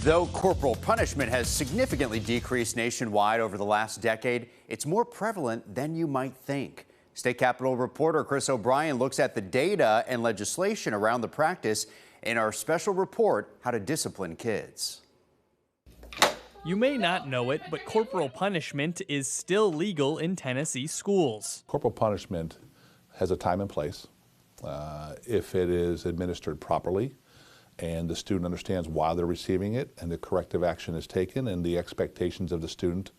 Though corporal punishment has significantly decreased nationwide over the last decade, it's more prevalent than you might think. State Capitol reporter Chris O'Brien looks at the data and legislation around the practice in our special report, How to Discipline Kids. You may not know it, but corporal punishment is still legal in Tennessee schools. Corporal punishment has a time and place. If it is administered properly and the student understands why they're receiving it and the corrective action is taken and the expectations of the student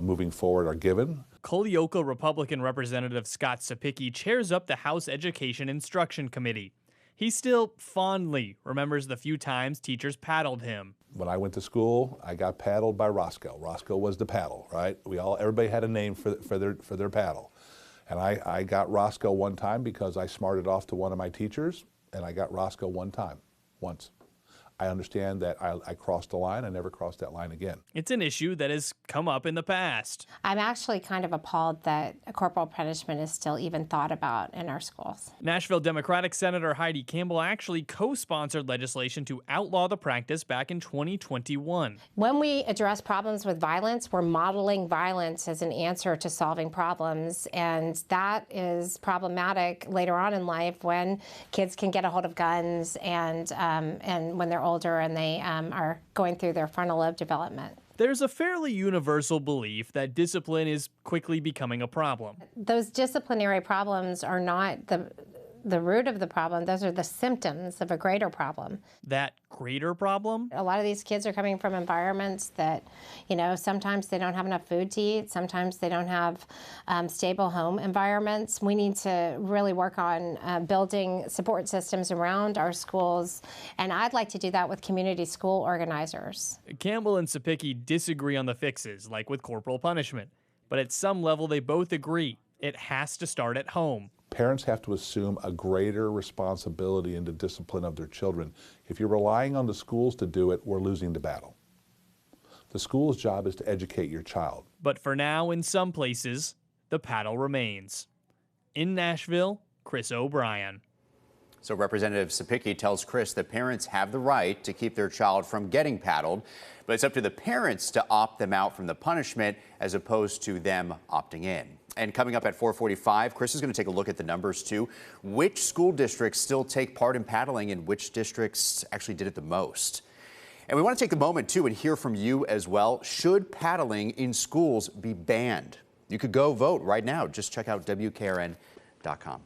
moving forward are given. Culleoka Republican Representative Scott Sapicki chairs up the House Education Instruction Committee. He still fondly remembers the few times teachers paddled him. When I went to school, I got paddled by Roscoe. Roscoe was the paddle, right? Everybody had a name for their paddle. And I got Roscoe one time because I smarted off to one of my teachers, and I got Roscoe once. I understand that I crossed the line. I never crossed that line again. It's an issue that has come up in the past. I'm actually kind of appalled that corporal punishment is still even thought about in our schools. Nashville Democratic Senator Heidi Campbell actually co-sponsored legislation to outlaw the practice back in 2021. When we address problems with violence, we're modeling violence as an answer to solving problems, and that is problematic later on in life when kids can get a hold of guns and when they're older and they are going through their frontal lobe development. There's a fairly universal belief that discipline is quickly becoming a problem. Those disciplinary problems are not the root of the problem. Those are the symptoms of a greater problem. That greater problem? A lot of these kids are coming from environments that, sometimes they don't have enough food to eat. Sometimes they don't have stable home environments. We need to really work on building support systems around our schools. And I'd like to do that with community school organizers. Campbell and Sapicki disagree on the fixes, like with corporal punishment. But at some level, they both agree it has to start at home. Parents have to assume a greater responsibility in the discipline of their children. If you're relying on the schools to do it, we're losing the battle. The school's job is to educate your child. But for now, in some places, the paddle remains. In Nashville, Chris O'Brien. So Representative Sapicki tells Chris that parents have the right to keep their child from getting paddled, but it's up to the parents to opt them out from the punishment as opposed to them opting in. And coming up at 4:45, Chris is going to take a look at the numbers too. Which school districts still take part in paddling and which districts actually did it the most? And we want to take the moment too and hear from you as well. Should paddling in schools be banned? You could go vote right now. Just check out WKRN.com.